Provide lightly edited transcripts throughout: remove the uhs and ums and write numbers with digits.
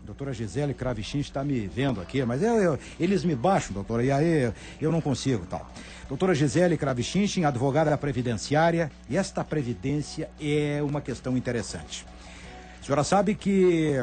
Doutora Gisele Kravichin está me vendo aqui, mas eles me baixam, doutora, e aí eu não consigo, tal. Doutora Gisele Kravichin, advogada previdenciária, e esta previdência é uma questão interessante. A senhora sabe que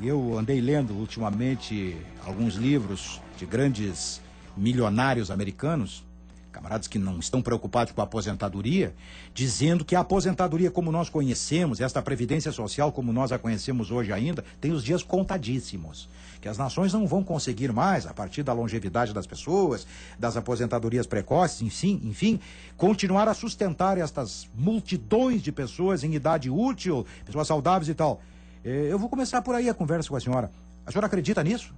eu andei lendo ultimamente alguns livros de grandes milionários americanos, camaradas que não estão preocupados com a aposentadoria, dizendo que a aposentadoria como nós conhecemos, esta previdência social como nós a conhecemos hoje ainda, tem os dias contadíssimos. Que as nações não vão conseguir mais, a partir da longevidade das pessoas, das aposentadorias precoces, enfim, continuar a sustentar estas multidões de pessoas em idade útil, pessoas saudáveis e tal. Eu vou começar por aí a conversa com a senhora. A senhora acredita nisso?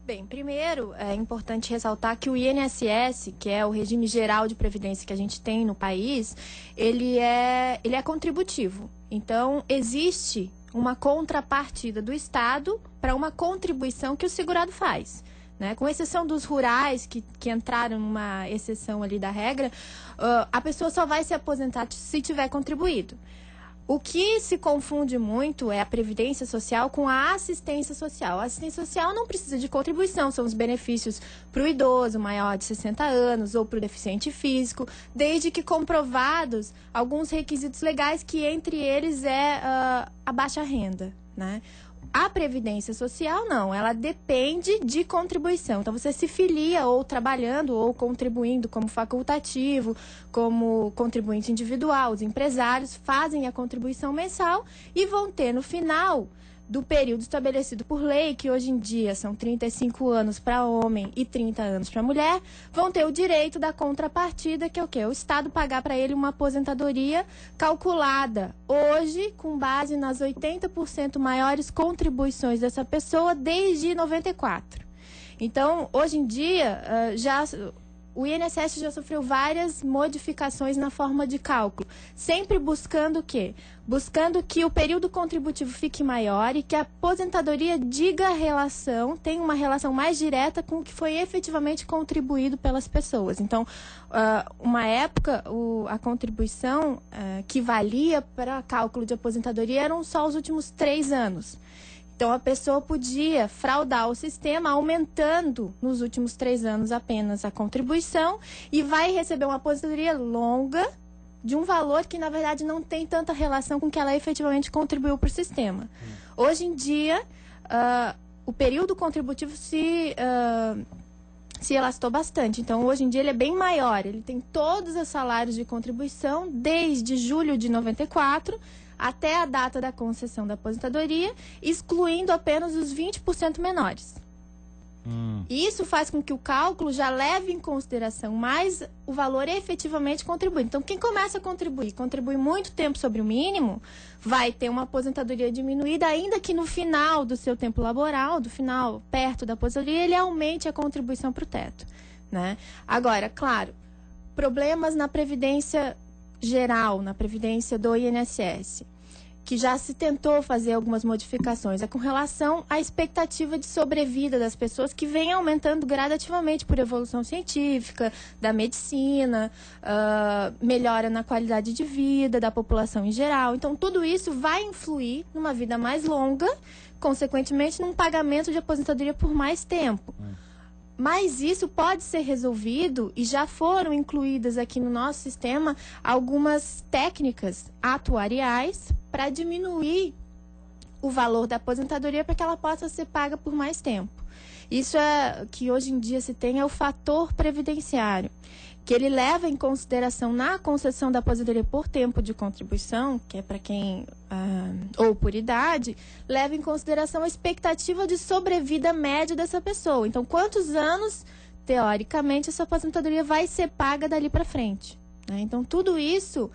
Bem, primeiro é importante ressaltar que o INSS, que é o regime geral de previdência que a gente tem no país, ele é contributivo. Então, existe uma contrapartida do Estado para uma contribuição que o segurado faz. Né? Com exceção dos rurais, que entraram numa exceção ali da regra, a pessoa só vai se aposentar se tiver contribuído. O que se confunde muito é a previdência social com a assistência social. A assistência social não precisa de contribuição, são os benefícios para o idoso maior de 60 anos ou para o deficiente físico, desde que comprovados alguns requisitos legais, que entre eles é a baixa renda, né? A previdência social, não, ela depende de contribuição. Então, você se filia ou trabalhando ou contribuindo como facultativo, como contribuinte individual. Os empresários fazem a contribuição mensal e vão ter no final do período estabelecido por lei, que hoje em dia são 35 anos para homem e 30 anos para mulher, vão ter o direito da contrapartida, que é o quê? O Estado pagar para ele uma aposentadoria calculada hoje com base nas 80% maiores contribuições dessa pessoa desde 94. Então, hoje em dia, o INSS já sofreu várias modificações na forma de cálculo, sempre buscando o quê? Buscando que o período contributivo fique maior e que a aposentadoria tenha uma relação mais direta com o que foi efetivamente contribuído pelas pessoas. Então, uma época, a contribuição que valia para cálculo de aposentadoria eram só os últimos 3 anos. Então, a pessoa podia fraudar o sistema aumentando nos últimos 3 anos apenas a contribuição e vai receber uma aposentadoria longa de um valor que, na verdade, não tem tanta relação com o que ela efetivamente contribuiu para o sistema. Hoje em dia, o período contributivo se elastou bastante. Então, hoje em dia, ele é bem maior. Ele tem todos os salários de contribuição desde julho de 94 até a data da concessão da aposentadoria, excluindo apenas os 20% menores. Isso faz com que o cálculo já leve em consideração mais o valor efetivamente contribuído. Então, quem começa a contribui muito tempo sobre o mínimo, vai ter uma aposentadoria diminuída, ainda que no final do seu tempo laboral, perto da aposentadoria, ele aumente a contribuição para o teto, né? Agora, claro, problemas na previdência geral, na previdência do INSS, que já se tentou fazer algumas modificações, é com relação à expectativa de sobrevida das pessoas, que vem aumentando gradativamente por evolução científica, da medicina, melhora na qualidade de vida da população em geral. Então, tudo isso vai influir numa vida mais longa, consequentemente, num pagamento de aposentadoria por mais tempo. Mas isso pode ser resolvido e já foram incluídas aqui no nosso sistema algumas técnicas atuariais para diminuir o valor da aposentadoria para que ela possa ser paga por mais tempo. Isso é que hoje em dia se tem é o fator previdenciário, que ele leva em consideração na concessão da aposentadoria por tempo de contribuição, que é para quem, ou por idade, leva em consideração a expectativa de sobrevida média dessa pessoa. Então, quantos anos, teoricamente, essa aposentadoria vai ser paga dali para frente, né? Então, tudo isso,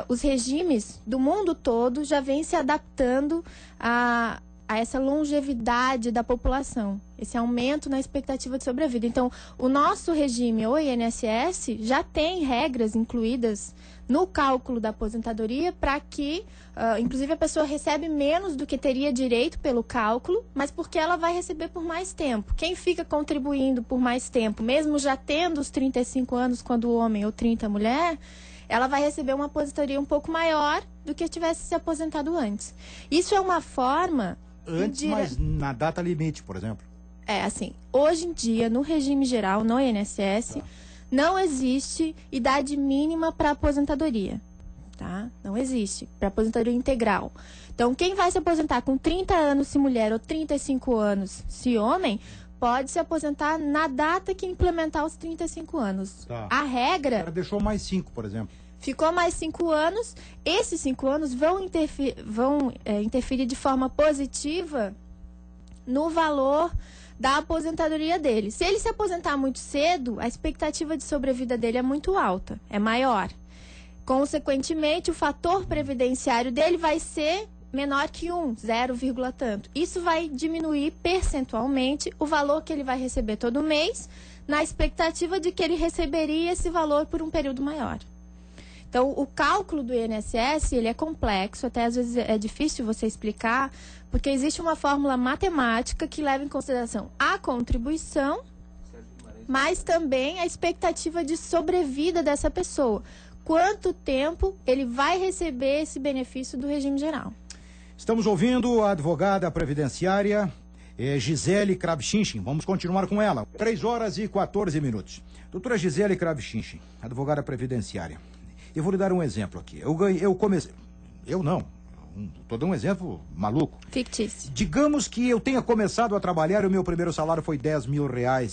os regimes do mundo todo já vêm se adaptando a essa longevidade da população, esse aumento na expectativa de sobrevida. Então, o nosso regime, o INSS, já tem regras incluídas no cálculo da aposentadoria para que, inclusive, a pessoa recebe menos do que teria direito pelo cálculo, mas porque ela vai receber por mais tempo. Quem fica contribuindo por mais tempo, mesmo já tendo os 35 anos quando o homem ou 30 a mulher, ela vai receber uma aposentadoria um pouco maior do que tivesse se aposentado antes. Isso é uma forma Antes, mas na data limite, por exemplo. É, assim, hoje em dia, no regime geral, no INSS, não existe idade mínima para aposentadoria, tá? Não existe, para aposentadoria integral. Então, quem vai se aposentar com 30 anos se mulher ou 35 anos se homem, pode se aposentar na data que implementar os 35 anos. Tá. A regra... O cara deixou mais 5, por exemplo. Ficou mais 5 anos. Esses 5 anos vão interferir de forma positiva no valor da aposentadoria dele. Se ele se aposentar muito cedo, a expectativa de sobrevida dele é muito alta, é maior. Consequentemente, o fator previdenciário dele vai ser menor que 0, tanto. Isso vai diminuir percentualmente o valor que ele vai receber todo mês, na expectativa de que ele receberia esse valor por um período maior. Então, o cálculo do INSS, ele é complexo, até às vezes é difícil você explicar, porque existe uma fórmula matemática que leva em consideração a contribuição, mas também a expectativa de sobrevida dessa pessoa. Quanto tempo ele vai receber esse benefício do regime geral? Estamos ouvindo a advogada previdenciária Gisele Kravchinchen. Vamos continuar com ela. 3h14. Doutora Gisele Kravchinchen, advogada previdenciária. Eu vou lhe dar um exemplo aqui. Estou dando um exemplo maluco. Fictício. Digamos que eu tenha começado a trabalhar e o meu primeiro salário foi R$10 mil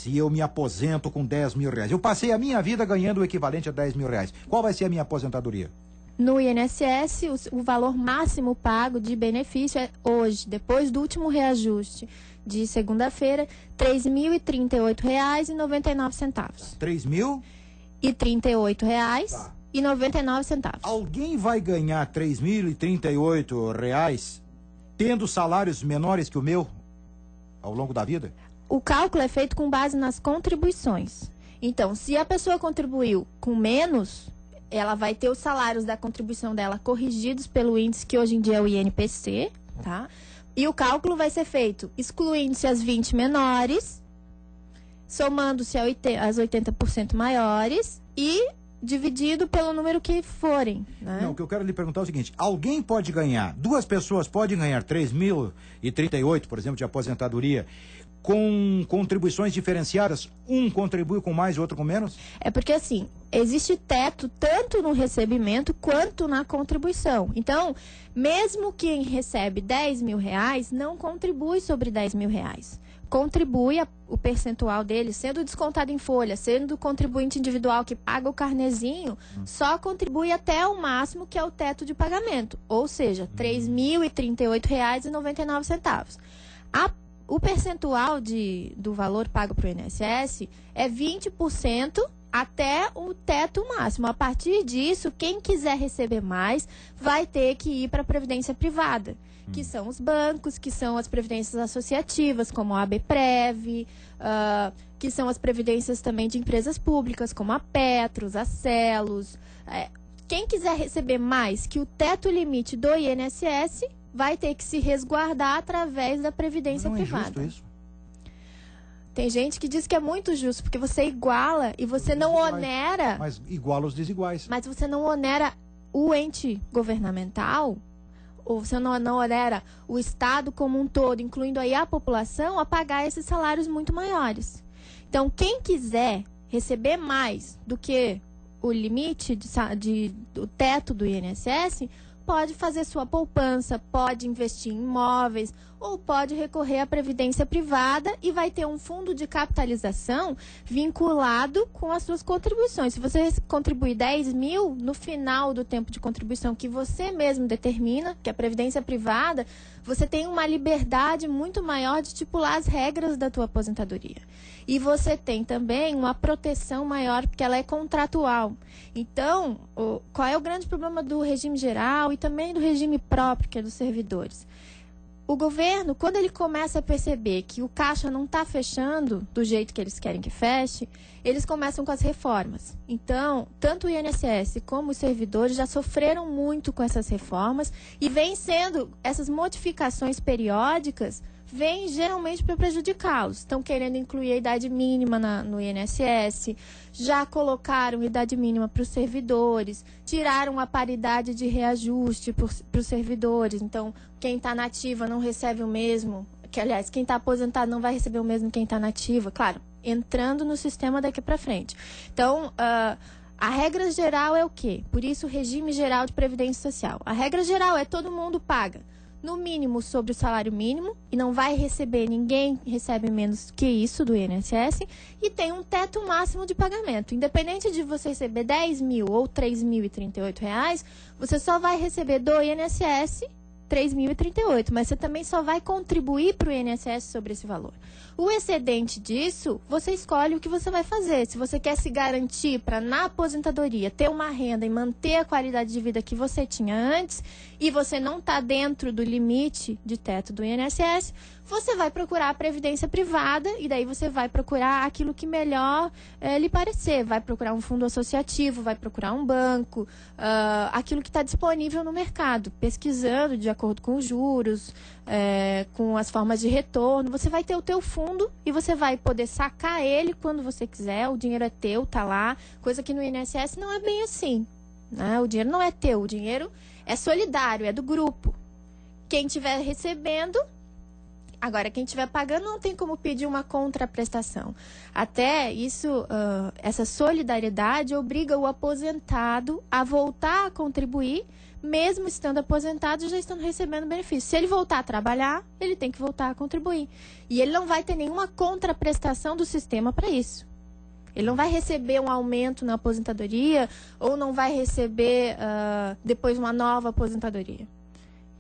e eu me aposento com R$10 mil. Eu passei a minha vida ganhando o equivalente a R$10 mil. Qual vai ser a minha aposentadoria? No INSS, o valor máximo pago de benefício é hoje, depois do último reajuste de segunda-feira, R$ 3.038,99. R$3.038. E 99 centavos. Alguém vai ganhar R$ 3.038 tendo salários menores que o meu ao longo da vida? O cálculo é feito com base nas contribuições. Então, se a pessoa contribuiu com menos, ela vai ter os salários da contribuição dela corrigidos pelo índice que hoje em dia é o INPC, tá? E o cálculo vai ser feito excluindo-se as 20 menores, somando-se as 80% maiores e dividido pelo número que forem, né? Não, o que eu quero lhe perguntar é o seguinte: alguém pode ganhar, duas pessoas podem ganhar 3.038, por exemplo, de aposentadoria, com contribuições diferenciadas? Um contribui com mais e outro com menos? É porque, assim, existe teto tanto no recebimento quanto na contribuição. Então, mesmo quem recebe R$10 mil, não contribui sobre R$10 mil. Contribui o percentual dele, sendo descontado em folha, sendo contribuinte individual que paga o carnezinho, só contribui até o máximo que é o teto de pagamento, ou seja, R$ 3.038,99. O percentual do valor pago para o INSS é 20% até o teto máximo. A partir disso, quem quiser receber mais vai ter que ir para a previdência privada, que são os bancos, que são as previdências associativas, como a ABPREV, que são as previdências também de empresas públicas, como a Petros, a Celos. Quem quiser receber mais que o teto limite do INSS vai ter que se resguardar através da previdência privada. Não é justo isso? Tem gente que diz que é muito justo, porque você iguala e você não onera... Mas iguala os desiguais. Mas você não onera o ente governamental, ou você não onera o Estado como um todo, incluindo aí a população, a pagar esses salários muito maiores. Então, quem quiser receber mais do que o limite do teto do INSS, pode fazer sua poupança, pode investir em imóveis ou pode recorrer à previdência privada e vai ter um fundo de capitalização vinculado com as suas contribuições. Se você contribuir 10 mil, no final do tempo de contribuição que você mesmo determina, que é a previdência privada, você tem uma liberdade muito maior de estipular as regras da tua aposentadoria. E você tem também uma proteção maior, porque ela é contratual. Então, qual é o grande problema do regime geral e também do regime próprio, que é dos servidores? O governo, quando ele começa a perceber que o caixa não está fechando do jeito que eles querem que feche, eles começam com as reformas. Então, tanto o INSS como os servidores já sofreram muito com essem reformas e vem sendo essas modificações periódicas vem geralmente para prejudicá-los. Estão querendo incluir a idade mínima no INSS, já colocaram idade mínima para os servidores, tiraram a paridade de reajuste para os servidores. Então, quem está na ativa não recebe o mesmo, aliás, quem está aposentado não vai receber o mesmo que quem está na ativa, claro, entrando no sistema daqui para frente. Então, a regra geral é o quê? Por isso, o regime geral de previdência social. A regra geral é todo mundo paga no mínimo sobre o salário mínimo e não vai receber, ninguém recebe menos que isso do INSS e tem um teto máximo de pagamento. Independente de você receber 10 mil ou 3.038 reais, você só vai receber do INSS 3.038, mas você também só vai contribuir para o INSS sobre esse valor. O excedente disso, você escolhe o que você vai fazer. Se você quer se garantir para, na aposentadoria, ter uma renda e manter a qualidade de vida que você tinha antes, e você não está dentro do limite de teto do INSS, você vai procurar a previdência privada e daí você vai procurar aquilo que melhor lhe parecer. Vai procurar um fundo associativo, vai procurar um banco, aquilo que está disponível no mercado, pesquisando de acordo com os juros, com as formas de retorno. Você vai ter o teu fundo e você vai poder sacar ele quando você quiser. O dinheiro é teu, tá lá, coisa que no INSS não é bem assim, né? O dinheiro não é teu, o dinheiro é solidário, é do grupo. Quem estiver recebendo... Agora, quem estiver pagando não tem como pedir uma contraprestação. Até isso, essa solidariedade obriga o aposentado a voltar a contribuir, mesmo estando aposentado e já estando recebendo benefício. Se ele voltar a trabalhar, ele tem que voltar a contribuir. E ele não vai ter nenhuma contraprestação do sistema para isso. Ele não vai receber um aumento na aposentadoria ou não vai receber depois uma nova aposentadoria.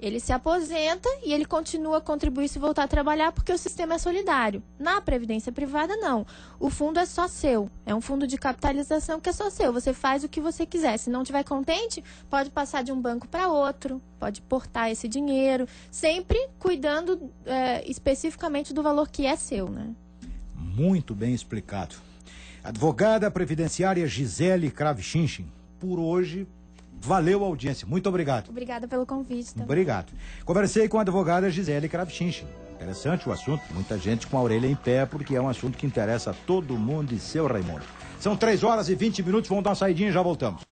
Ele se aposenta e ele continua a contribuir se voltar a trabalhar porque o sistema é solidário. Na previdência privada, não. O fundo é só seu. É um fundo de capitalização que é só seu. Você faz o que você quiser. Se não estiver contente, pode passar de um banco para outro, pode portar esse dinheiro, sempre cuidando especificamente do valor que é seu, né? Muito bem explicado. Advogada previdenciária Gisele Kravchinski, por hoje... Valeu a audiência. Muito obrigado. Obrigada pelo convite. Também. Obrigado. Conversei com a advogada Gisele Kravchinski. Interessante o assunto. Muita gente com a orelha em pé, porque é um assunto que interessa a todo mundo e seu Raimundo. São 3 horas e 20 minutos. Vamos dar uma saidinha e já voltamos.